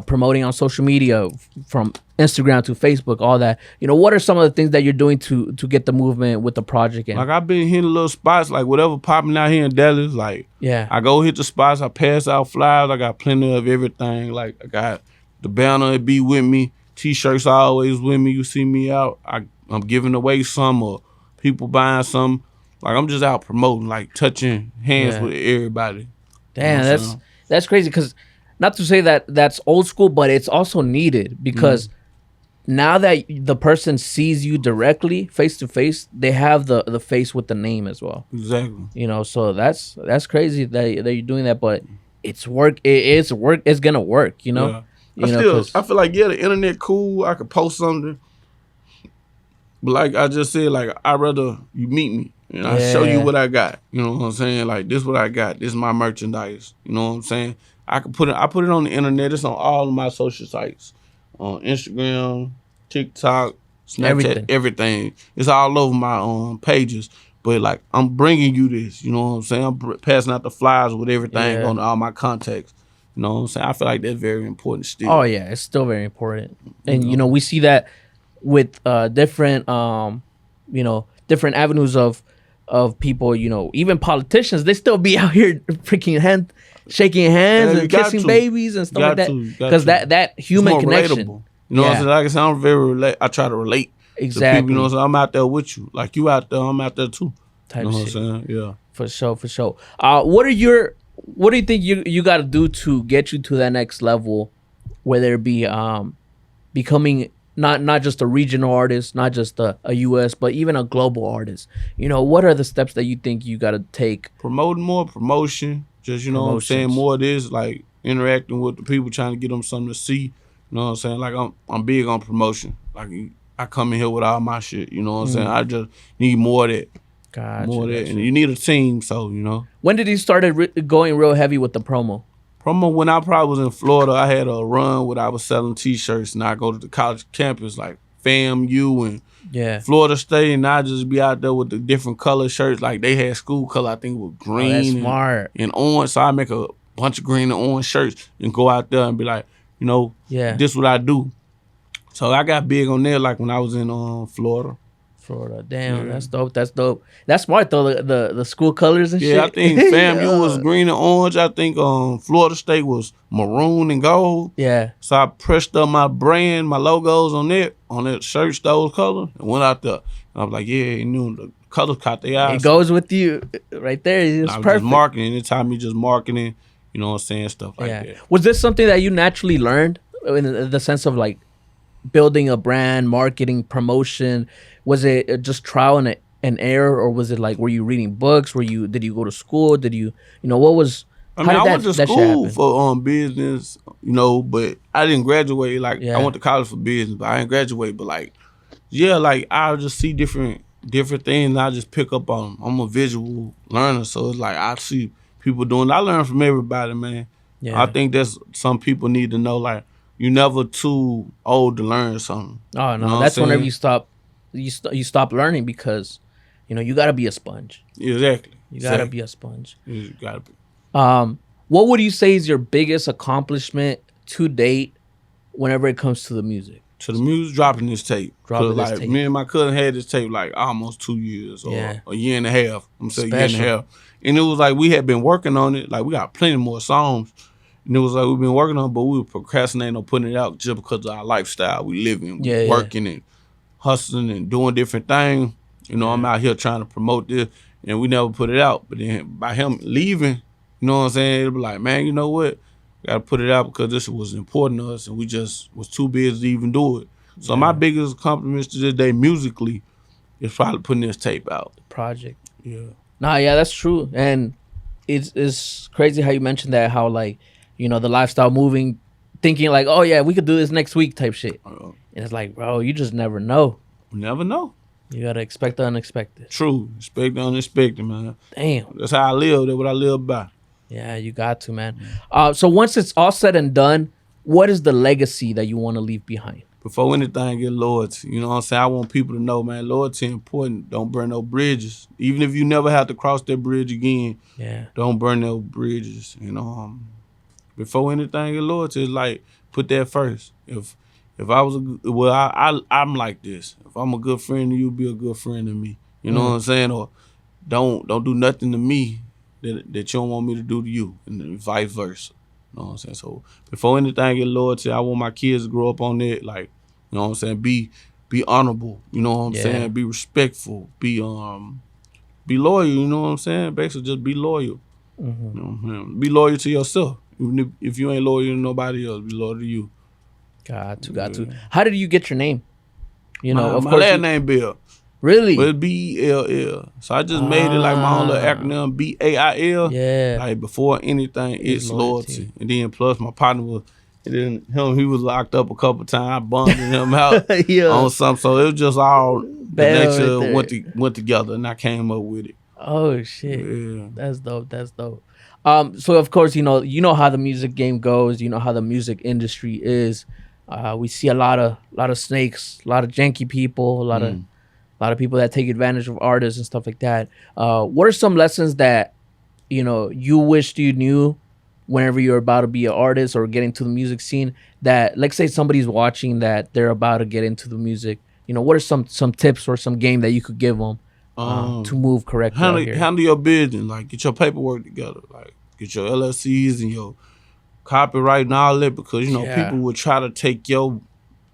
promoting on social media from Instagram to Facebook, all that. What are some of the things that you're doing to get the movement with the project in? Like I've been hitting little spots, like whatever popping out here in Dallas. Like I go hit the spots. I pass out flyers. I got plenty of everything. Like I got the banner. It be with me. T-shirts always with me. You see me out, I'm giving away some or people buying some. Like I'm just out promoting, like touching hands with everybody. Damn, that's crazy. Because not to say that that's old school, but it's also needed because now that the person sees you directly, face to face, they have the face with the name as well. Exactly. So that's crazy that you're doing that, but it's work. It's work. It's gonna work. Yeah. I feel like the internet cool. I could post something, but like I just said, like I'd rather you meet me and I show you what I got. You know what I'm saying? Like this what I got. This is my merchandise. You know what I'm saying? I put it on the internet. It's on all of my social sites, on Instagram, TikTok, Snapchat, everything. It's all over my pages. But like I'm bringing you this. You know what I'm saying? I'm passing out the flyers with everything on all my contacts. You know what I'm saying? I feel like that's very important still. Oh, yeah. It's still very important. And, we see that with different, different avenues of people, even politicians, they still be out here freaking shaking hands and kissing babies and stuff like that. Because that human connection. Relatable. You know what I'm saying? Like I said, I'm very I try to relate to people. You know what I'm saying? I'm out there with you. Like you out there, I'm out there too. Type you know shit. what I'm saying? Yeah. For sure. What do you think you got to do to get you to that next level, whether it be becoming not just a regional artist, not just a US, but even a global artist, what are the steps that you think you got to take? Promoting more, promotion, just, you know what I'm saying, more of this, like interacting with the people, trying to get them something to see. You know what I'm saying? Like I'm big on promotion. Like I come in here with all my shit. You know what I'm saying? I just need more of that. Gotcha, more of that. And you need a team, so, When did you started going real heavy with the promo? Promo, when I probably was in Florida, I had a run where I was selling T-shirts, and I go to the college campus like FAMU and Florida State, and I just be out there with the different color shirts. Like they had school color, I think it was green and orange. So I make a bunch of green and orange shirts and go out there and be like, this what I do. So I got big on there like when I was in Florida. Damn, that's dope. That's dope. That's smart though. The school colors and shit. Yeah, I think FAMU was green and orange. I think Florida State was maroon and gold. Yeah. So I pressed up my brand, my logos on that shirts, those colors, and went out there. And I was like, yeah, the colors caught their eyes. It goes with you right there. It's perfect. Just marketing. It taught me just marketing. You know what I'm saying? Stuff like that. Was this something that you naturally learned in the sense of like building a brand, marketing, promotion? Was it just trial and error, or was it like, were you reading books? Did you go to school? Did you, what was? I went to school for business, but I didn't graduate. Like I went to college for business, but I didn't graduate. But like I'll just see different things. And I just pick up on them. I'm a visual learner, so it's like I see people doing. I learn from everybody, man. Yeah. I think that's some people need to know. Like you're never too old to learn something. Oh no, that's whenever you stop. You stop learning because, you got to be a sponge. Exactly. You got to be a sponge. You got to be. What would you say is your biggest accomplishment to date whenever it comes to the music? To the music, dropping this tape. Me and my cousin had this tape like almost 2 years or a year and a half. I'm saying a year and a half. And it was like we had been working on it. Like we got plenty more songs. And it was like we've been working on it, but we were procrastinating on putting it out just because of our lifestyle we live in. We working and hustling and doing different things. I'm out here trying to promote this, and we never put it out. But then by him leaving, you know what I'm saying, it'll be like, man, you know what? Got to put it out because this was important to us, and we just was too busy to even do it. So my biggest accomplishment to this day musically is probably putting this tape out. The project. Yeah. Nah, yeah, that's true. And it's crazy how you mentioned that, how like, the lifestyle moving, thinking like, oh yeah, we could do this next week type shit. And it's like, bro, you just never know. You never know. You gotta expect the unexpected. True. Expect the unexpected, man. Damn. That's how I live. That's what I live by. Yeah, you got to, man. So once it's all said and done, what is the legacy that you want to leave behind? Before anything, get loyalty. You know what I'm saying? I want people to know, man, loyalty important. Don't burn no bridges. Even if you never have to cross that bridge again, don't burn no bridges. Before anything, get loyalty is like, put that first. If I was I'm like this. If I'm a good friend to you, be a good friend to me. You know what I'm saying? Or don't do nothing to me that you don't want me to do to you, and then vice versa. You know what I'm saying? So before anything, get loyalty. I want my kids to grow up on that. Like, you know what I'm saying? Be honorable. You know what I'm saying? Be respectful. Be loyal. You know what I'm saying? Basically, just be loyal. Be loyal to yourself. Even if you ain't loyal to nobody else, be loyal to you. Got to. How did you get your name? My last name Bill. Really? But it's B.E.L.L. So I just made it like my own little acronym, B.A.I.L. Yeah. Like before anything, it's loyalty. And then plus my partner was, and then he was locked up a couple times. I bonded him out on something. So it was just all the nature went together, and I came up with it. Oh shit. Yeah. That's dope. So of course, you know how the music game goes. You know how the music industry is. We see a lot of snakes, a lot of janky people, a lot of people that take advantage of artists and stuff like that. What are some lessons that you wished you knew whenever you're about to be an artist or get into the music scene? That, like, say somebody's watching that they're about to get into the music. What are some tips or some game that you could give them to move correctly? Handle your business. Like, get your paperwork together. Like, get your LLCs and your copyright and all that, because people would try to take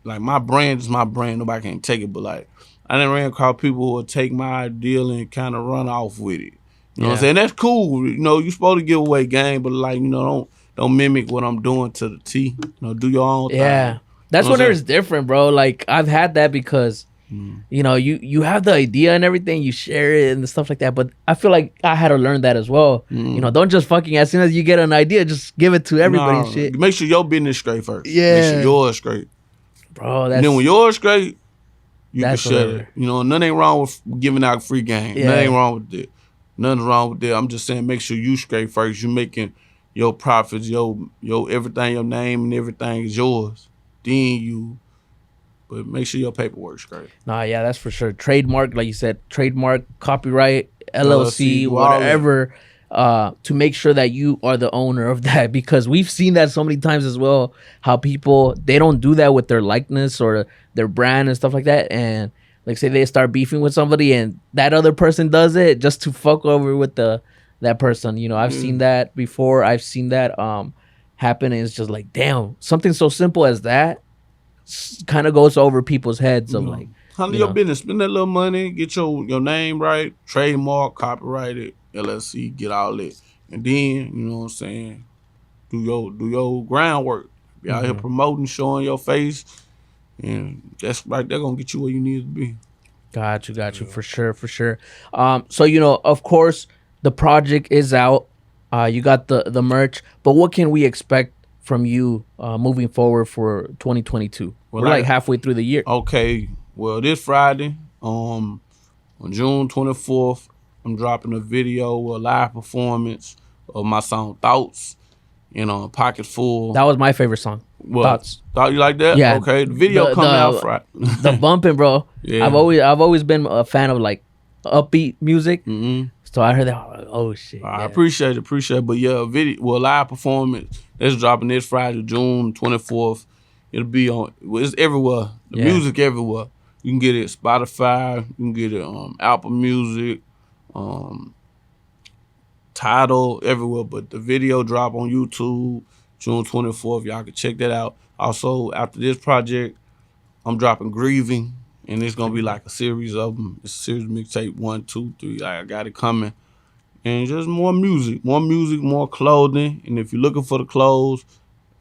like, my brand is my brand. Nobody can take it, but like, I done ran across people who would take my ideal and kind of run off with it. You know what I'm saying? That's cool. You're supposed to give away game, but like, don't mimic what I'm doing to the T. Do your own thing. That's You know when what I'm it's different, bro. Like I've had that because you know you have the idea and everything, you share it and stuff like that. But I feel like I had to learn that as well. You know, don't just fucking as soon as you get an idea, just give it to everybody and shit. Make sure your business straight first. Yeah. Make sure yours straight. Bro, And then when yours straight, you can that's share whatever. it. You know, nothing ain't wrong with giving out free game. Yeah. Nothing ain't wrong with that. Nothing's wrong with that. I'm just saying, make sure you straight first. You making your profits, your everything, your name and everything is yours. Then you, but make sure your paperwork's straight. Nah, yeah, that's for sure. Trademark, like you said, trademark, copyright, LLC, whatever, to make sure that you are the owner of that. Because we've seen that so many times as well, how people, they don't do that with their likeness or their brand and stuff like that. And like say they start beefing with somebody and that other person does it just to fuck over with that person. You know, I've seen that before. I've seen that happen. And it's just like, damn, something so simple as that kind of goes over people's heads of like, handle your business, spend that little money, get your name right, trademark, copyrighted, LLC, get all that, and then you know what I'm saying, do your groundwork. Be out here promoting, showing your face, and that's right. They're gonna get you where you need to be. Got you, for sure. So you know, of course, the project is out. You got the merch, but what can we expect from you moving forward for 2022? We're like halfway through the year. Okay, well this Friday, on June 24th, I'm dropping a video, a live performance of my song Thoughts, you know, Pocket Full. That was my favorite song. Thoughts. Thought you like that? Yeah. Okay, the video coming out Friday. The bumping, bro. Yeah. I've always been a fan of like upbeat music. So I heard that. I was like, oh shit. I appreciate it. But yeah, live performance. It's dropping this Friday, June 24th. It'll be on. It's everywhere. The music everywhere. You can get it Spotify. You can get it Apple Music, Tidal, everywhere. But the video drop on YouTube June 24th. Y'all can check that out. Also, after this project, I'm dropping Grieving. And it's gonna be like a series of them. It's a series mixtape 1, 2, 3. I got it coming, and just more music, more clothing. And if you're looking for the clothes,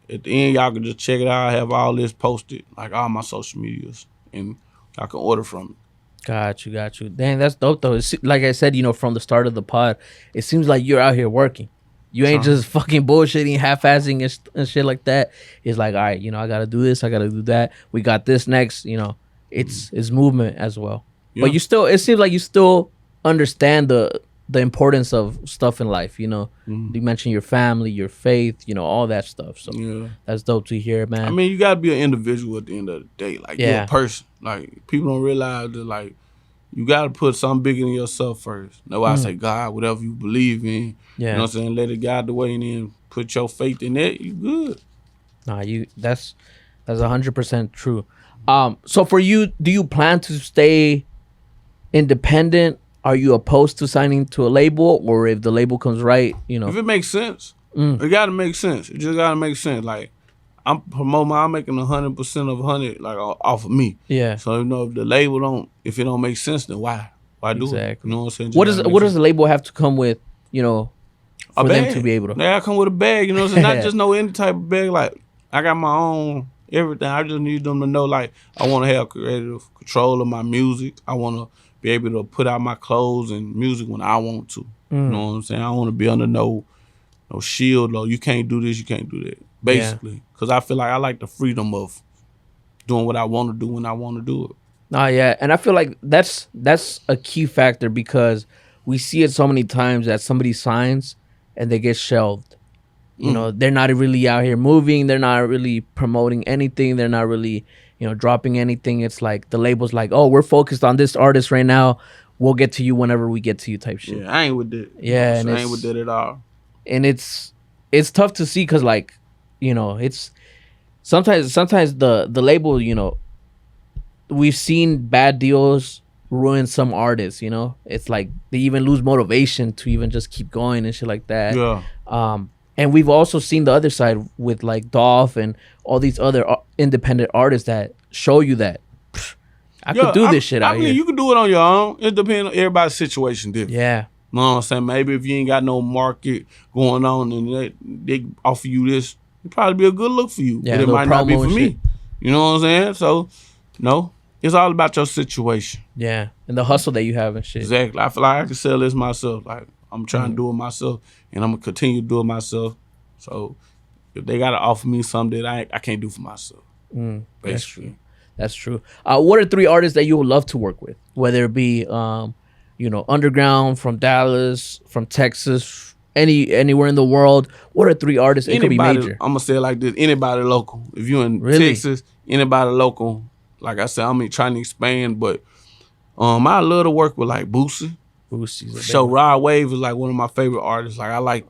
at the end y'all can just check it out. I have all this posted, like all my social medias, and y'all can order from it. Got you. Dang, that's dope though. It's, like I said, you know, from the start of the pod, it seems like you're out here working. You ain't just fucking bullshitting, half-assing and shit like that. It's like, all right, you know, I gotta do this, I gotta do that. We got this next, you know. It's movement as well, but it seems like you still understand the importance of stuff in life. You know, you mentioned your family, your faith, you know, all that stuff. So that's dope to hear, man. I mean, you gotta be an individual at the end of the day. Like you're a person. Like people don't realize that. Like you gotta put something bigger than yourself first. That's why I say God, whatever you believe in. You know what I'm saying? Let it guide the way, and then put your faith in it. You good. Nah, that's 100% true. So for you, do you plan to stay independent? Are you opposed to signing to a label, or if the label comes right, you know? If it makes sense, it gotta make sense. It just gotta make sense. Like I'm promoting, I'm making 100% of 100 like off of me. Yeah. So you know, if the label if it don't make sense, then why do it? You know what I'm saying? What does the label have to come with? You know, for them to be able to. They gotta come with a bag. You know what I'm saying? Not just any type of bag. Like I got my own. Everything. I just need them to know, like, I want to have creative control of my music. I want to be able to put out my clothes and music when I want to. You know what I'm saying? I don't want to be under no shield or you can't do this, you can't do that. Basically, because I feel like I like the freedom of doing what I want to do when I want to do it. And I feel like that's a key factor because we see it so many times that somebody signs and they get shelved. You know, they're not really out here moving. They're not really promoting anything. They're not really, you know, dropping anything. It's like the label's like, oh, we're focused on this artist right now. We'll get to you whenever we get to you type shit. Yeah, I ain't with that. Yeah, I ain't with that at all. And it's tough to see because, like, you know, it's sometimes the label, you know, we've seen bad deals ruin some artists, you know. It's like they even lose motivation to even just keep going and shit like that. Yeah. And we've also seen the other side with like Dolph and all these other independent artists that show you that I could do this shit out here. I mean, you can do it on your own. It depends on everybody's situation different. Yeah. You know what I'm saying? Maybe if you ain't got no market going on and they offer you this, it'd probably be a good look for you. Yeah, but it might not be for me. You know what I'm saying? So, no, it's all about your situation. Yeah, and the hustle that you have and shit. Exactly. I feel like I can sell this myself. Like, I'm trying to do it myself, and I'm going to continue to do it myself. So, if they got to offer me something that I can't do for myself. Basically. That's true. What are 3 artists that you would love to work with? Whether it be, underground, from Dallas, from Texas, anywhere in the world. What are 3 artists? It could be major. I'm gonna say it like this: anybody local. If you're in Texas, anybody local. Like I said, I'm trying to expand, but I love to work with like Boosie. So Rod Wave is like one of my favorite artists. Like I like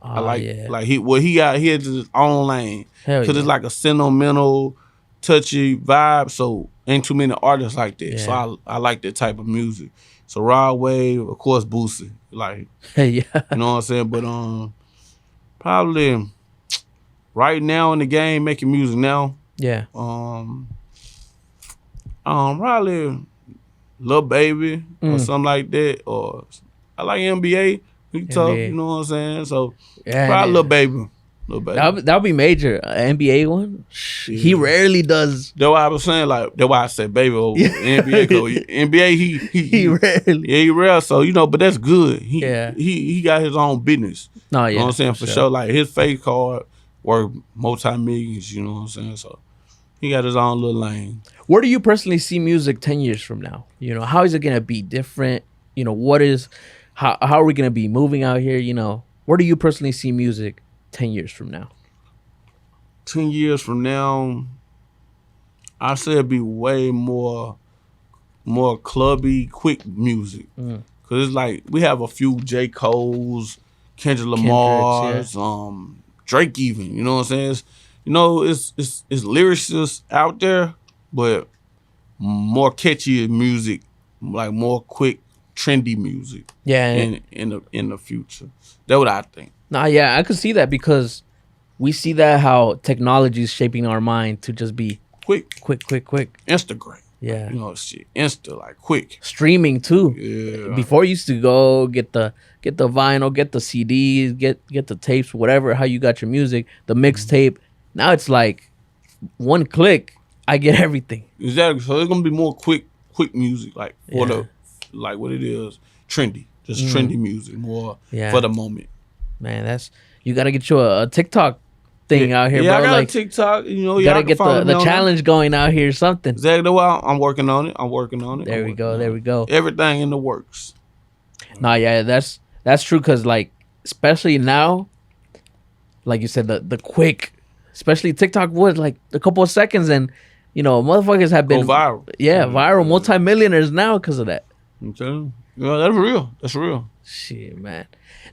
he has his own lane because it's like a sentimental, touchy vibe. So ain't too many artists like that. So I like that type of music. So Rod Wave, of course, Boosie. Like you know what I'm saying. But probably right now in the game, making music now. Yeah. Probably Lil Baby or something like that, or I like NBA. He tough, you know what I'm saying? So probably Lil Baby. That'll be major. NBA one. Yeah. He rarely does. That's why I was saying, like, that's why I said baby over NBA. NBA, he rarely. Yeah, he rare. So but that's good. He got his own business. No, yeah, you know what I'm saying, for sure. Like his face card worth multi-millions. You know what I'm saying? So he got his own little lane. Where do you personally see music 10 years from now? How is it gonna be different? How are we gonna be moving out here? Where do you personally see music 10 years from now? 10 years from now, I say it'd be way more clubby, quick music. Cause it's like we have a few J. Cole's, Kendrick Lamar's, Drake even. You know what I'm saying? It's lyricists out there, but more catchy music, like more quick, trendy music. Yeah, in the future. That's what I think. I could see that because we see that how technology is shaping our mind to just be quick. Instagram. Yeah. Shit. Insta, like quick. Streaming too. Yeah. Before you used to go get the vinyl, get the CDs, get the tapes, whatever, how you got your music, the mixtape. Now it's like one click, I get everything. Exactly. So it's gonna be more quick music, like for the like what it is, trendy. Just trendy music, more for the moment. Man, you gotta get you a TikTok thing out here, bro. I got a TikTok. You gotta get the challenge going out here, something. Exactly. Well, I'm working on it. There we go. Everything in the works. That's true. Cause like, especially now, like you said, the quick, especially TikTok was like a couple of seconds, and motherfuckers have been viral. Yeah, viral, multimillionaires now because of that. I'm telling you, that's real. Shit, man.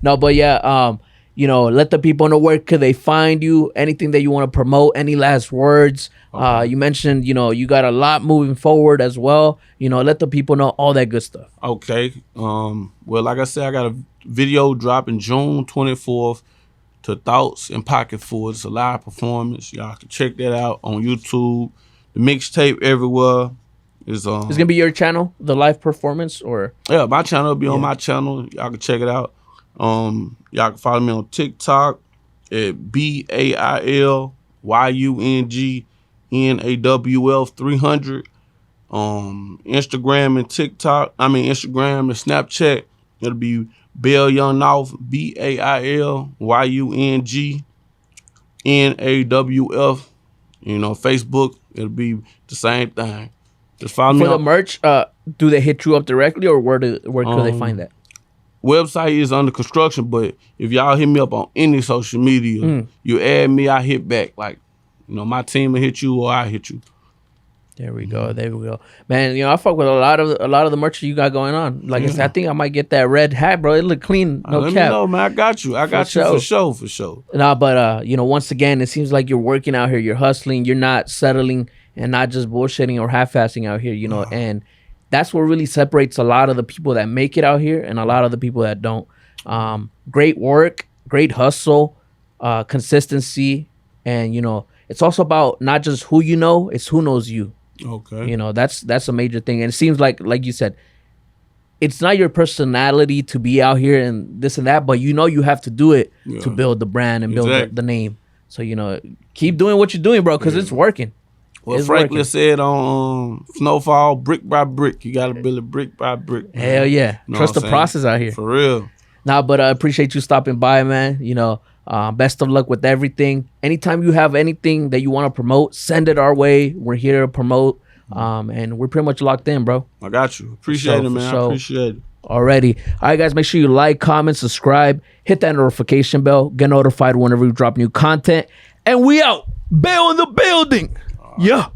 No, but let the people know where could they find you, anything that you want to promote, any last words. Okay. You mentioned, you got a lot moving forward as well. Let the people know all that good stuff. Okay. Well, like I said, I got a video dropping June 24th to Thoughts and Pocket Full. It's a live performance. Y'all can check that out on YouTube. The mixtape everywhere. It's gonna be your channel, the live performance, or my channel will be on my channel. Y'all can check it out. Y'all can follow me on TikTok at B.A.I.L YUNGNAWL 300. Instagram and Instagram and Snapchat. It'll be B.A.I.L Young North, B.A.I.L YUNGNAWF. Facebook, it'll be the same thing. Just follow me for the merch. Do they hit you up directly, or where could they find that? Website is under construction, but if y'all hit me up on any social media, you add me, I hit back. Like, my team will hit you or I hit you. There we go. Man, I fuck with a lot of the merch you got going on. Like I said, I think I might get that red hat, bro. It look clean. No let cap. Me know, man. I got you. I got you for sure. Nah, but once again, it seems like you're working out here. You're hustling. You're not settling and not just bullshitting or half-assing out here, and that's what really separates a lot of the people that make it out here and a lot of the people that don't. Great work, great hustle, consistency, and it's also about not just who you know, it's who knows you. Okay. That's a major thing. And it seems like you said, it's not your personality to be out here and this and that, but you have to do it to build the brand and build the name. So keep doing what you're doing, bro, because it's working. Well, Franklin said on Snowfall, brick by brick. You got to build it brick by brick. Man. Hell yeah. You know Trust the process out here. For real. Nah, but I appreciate you stopping by, man. You know, best of luck with everything. Anytime you have anything that you want to promote, send it our way. We're here to promote. And we're pretty much locked in, bro. I got you. Appreciate it, man. I appreciate it. Alrighty. All right, guys, make sure you like, comment, subscribe, hit that notification bell, get notified whenever we drop new content. And we out. B.A.I.L in the building. Yeah.